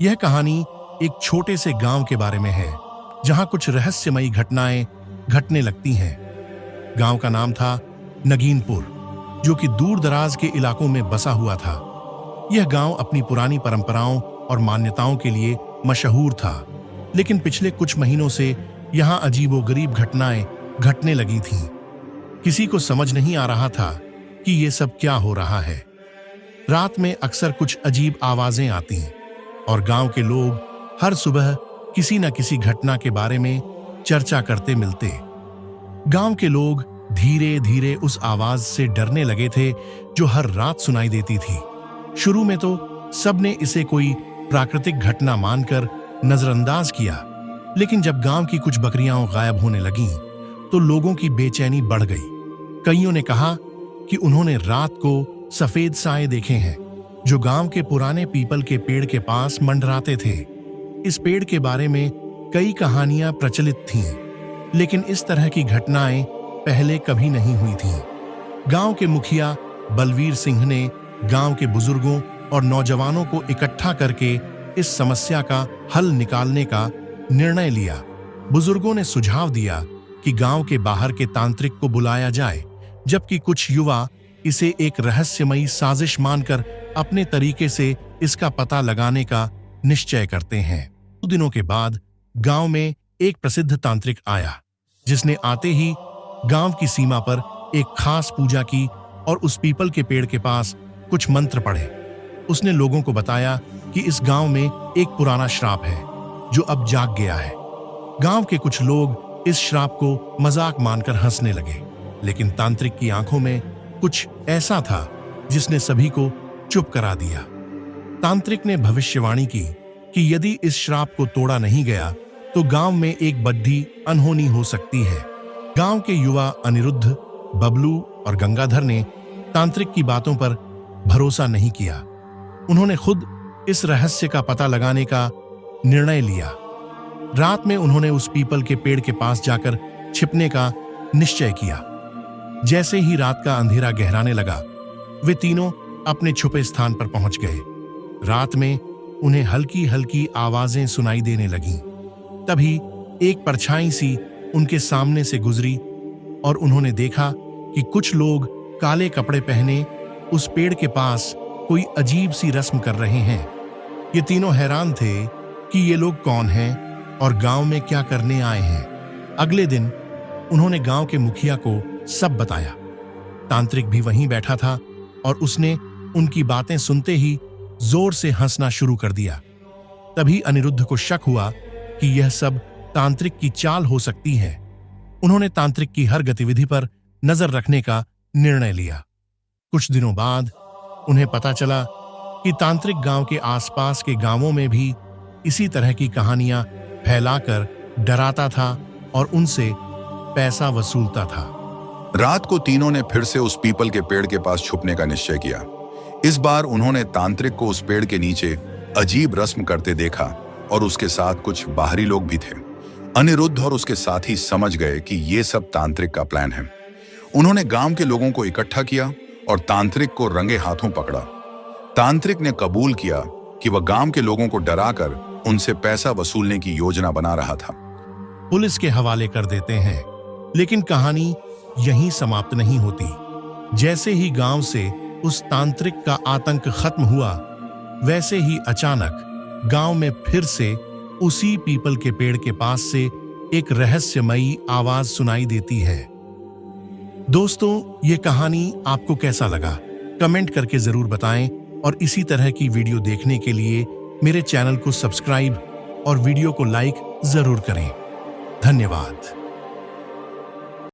यह कहानी एक छोटे से गांव के बारे में है जहां कुछ रहस्यमयी घटनाएं घटने लगती हैं। गांव का नाम था नगीनपुर, जो कि दूर दराज के इलाकों में बसा हुआ था। यह गांव अपनी पुरानी परंपराओं और मान्यताओं के लिए मशहूर था, लेकिन पिछले कुछ महीनों से यहां अजीबोगरीब घटनाएं घटने लगी थीं। किसी को समझ नहीं आ रहा था कि ये सब क्या हो रहा है। रात में अक्सर कुछ अजीब आवाजें आती और गांव के लोग हर सुबह किसी न किसी घटना के बारे में चर्चा करते मिलते। गांव के लोग धीरे धीरे उस आवाज से डरने लगे थे जो हर रात सुनाई देती थी। शुरू में तो सबने इसे कोई प्राकृतिक घटना मानकर नजरअंदाज किया, लेकिन जब गांव की कुछ बकरियां गायब होने लगीं, तो लोगों की बेचैनी बढ़ गई। कईयों ने कहा कि उन्होंने रात को सफेद साए देखे हैं जो गांव के पुराने पीपल के पेड़ के पास मंडराते थे। इस पेड़ के बारे में कई कहानियां प्रचलित थीं, लेकिन इस तरह की घटनाएं पहले कभी नहीं हुई थीं। गांव के मुखिया बलवीर सिंह ने गांव के बुजुर्गों और नौजवानों को इकट्ठा करके इस समस्या का हल निकालने का निर्णय लिया। बुजुर्गों ने सुझाव दिया कि गांव के बाहर के तांत्रिक को बुलाया जाए, जबकि कुछ युवा इसे एक रहस्यमयी साजिश मानकर अपने तरीके से इसका पता लगाने का निश्चय करते हैं। कुछ दिनों के बाद गांव में एक प्रसिद्ध तांत्रिक आया, जिसने आते ही गांव की सीमा पर एक खास पूजा की और उस पीपल के पेड़ के पास कुछ मंत्र पढ़े। उसने लोगों को बताया कि इस गांव में एक पुराना श्राप है जो अब जाग गया है। गांव के कुछ लोग इस श्राप को मजाक मानकर हंसने लगे, लेकिन तांत्रिक की आंखों में कुछ ऐसा था जिसने सभी को चुप करा दिया। तांत्रिक ने भविष्यवाणी की कि यदि इस श्राप को तोड़ा नहीं गया तो गांव में एक बड़ी अनहोनी हो सकती है। गांव के युवा अनिरुद्ध, बबलू और गंगाधर ने तांत्रिक की बातों पर भरोसा नहीं किया। उन्होंने खुद इस रहस्य का पता लगाने का निर्णय लिया। रात में उन्होंने उस पीपल के पेड़ के पास जाकर छिपने का निश्चय किया। जैसे ही रात का अंधेरा गहराने लगा, वे तीनों अपने छुपे स्थान पर पहुंच गए। रात में उन्हें हल्की हल्की आवाजें सुनाई देने लगीं। तभी एक परछाई सी उनके सामने से गुजरी और उन्होंने देखा कि कुछ लोग काले कपड़े पहने उस पेड़ के पास कोई अजीब सी रस्म कर रहे हैं। ये तीनों हैरान थे कि ये लोग कौन हैं और गांव में क्या करने आए हैं। अगले दिन उन्होंने गांव के मुखिया को सब बताया। तांत्रिक भी वहीं बैठा था और उसने उनकी बातें सुनते ही जोर से हंसना शुरू कर दिया। तभी अनिरुद्ध को शक हुआ कि यह सब तांत्रिक की चाल हो सकती है। उन्होंने तांत्रिक की हर गतिविधि पर नजर रखने का निर्णय लिया। कुछ दिनों बाद उन्हें पता चला कि तांत्रिक गांव के आसपास के गांवों में भी इसी तरह की कहानियां फैलाकर डराता था और उनसे पैसा वसूलता था। रात को तीनों ने फिर से उस पीपल के पेड़ के पास छुपने का निश्चय किया। इस बार उन्होंने तांत्रिक को उस पेड़ के नीचे अजीब रस्म करते देखा और उसके साथ कुछ बाहरी लोग भी थे। अनिरुद्ध और उसके साथी समझ गए कि ये सब तांत्रिक का प्लान है। उन्होंने गांव के लोगों को इकट्ठा किया और तांत्रिक को रंगे हाथों पकड़ा। तांत्रिक ने कबूल किया कि वह गांव के लोगों को डराकर उनसे पैसा वसूलने की योजना बना रहा था। पुलिस के हवाले कर देते हैं, लेकिन कहानी यहीं समाप्त नहीं होती। जैसे ही गांव से उस तांत्रिक का आतंक खत्म हुआ, वैसे ही अचानक गांव में फिर से उसी पीपल के पेड़ के पास से एक रहस्यमयी आवाज सुनाई देती है। दोस्तों, ये कहानी आपको कैसा लगा? कमेंट करके जरूर बताएं और इसी तरह की वीडियो देखने के लिए मेरे चैनल को सब्सक्राइब और वीडियो को लाइक जरूर करें। धन्यवाद।